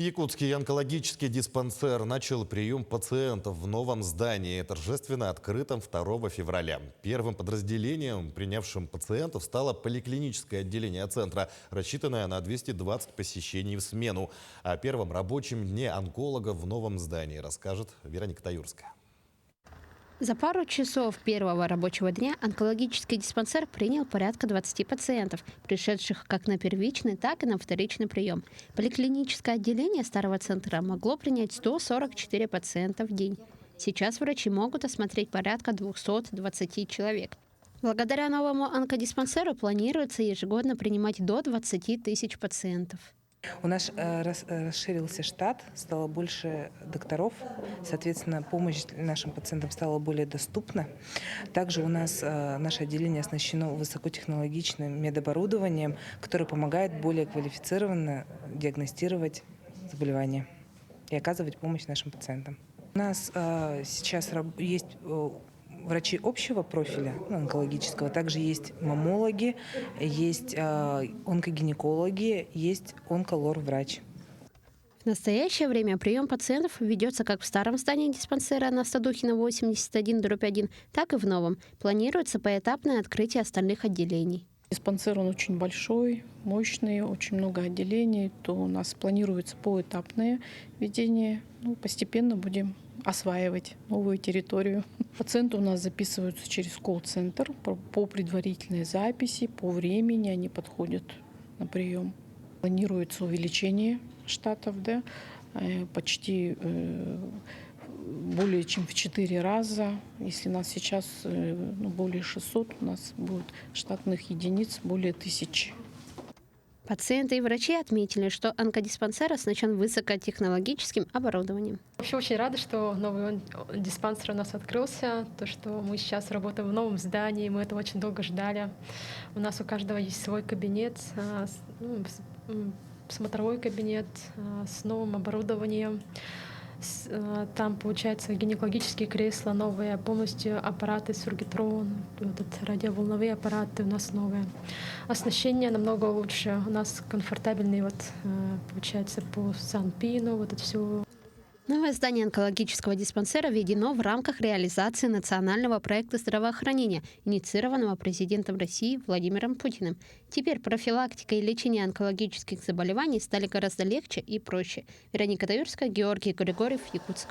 Якутский онкологический диспансер начал прием пациентов в новом здании, торжественно открытом 2 февраля. Первым подразделением, принявшим пациентов, стало поликлиническое отделение центра, рассчитанное на 220 посещений в смену. О первом рабочем дне онколога в новом здании расскажет Вероника Таюрская. За пару часов первого рабочего дня онкологический диспансер принял порядка 20 пациентов, пришедших как на первичный, так и на вторичный прием. Поликлиническое отделение старого центра могло принять 144 пациента в день. Сейчас врачи могут осмотреть порядка 220 человек. Благодаря новому онкодиспансеру планируется ежегодно принимать до 20 тысяч пациентов. У нас расширился штат, стало больше докторов, соответственно, помощь нашим пациентам стала более доступна. Также у нас наше отделение оснащено высокотехнологичным медоборудованием, которое помогает более квалифицированно диагностировать заболевания и оказывать помощь нашим пациентам. У нас сейчас есть врачи общего профиля, онкологического, также есть маммологи, есть онкогинекологи, есть онколор-врач. В настоящее время прием пациентов ведется как в старом здании диспансера на Стадухина 81/1, так и в новом. Планируется поэтапное открытие остальных отделений. Диспансер, он очень большой, мощный, очень много отделений, то у нас планируется поэтапное ведение. Постепенно будем осваивать новую территорию. Пациенты у нас записываются через колл-центр по предварительной записи, по времени они подходят на прием. Планируется увеличение штатов, почти более чем в 4 раза. Если нас сейчас более 600, у нас будет штатных единиц более 1000. Пациенты и врачи отметили, что онкодиспансер оснащен высокотехнологическим оборудованием. Вообще очень рада, что новый диспансер у нас открылся, то, что мы сейчас работаем в новом здании, мы этого очень долго ждали. У нас у каждого есть свой кабинет, смотровой кабинет с новым оборудованием. Там, получается, гинекологические кресла новые, полностью аппараты Сургитрон, радиоволновые аппараты у нас новые. Оснащение намного лучше. У нас комфортабельный, получается, по Санпину, это все. Новое здание онкологического диспансера введено в рамках реализации национального проекта здравоохранения, инициированного президентом России Владимиром Путиным. Теперь профилактика и лечение онкологических заболеваний стали гораздо легче и проще. Вероника Таюрская, Георгий Григорьев, Якутск.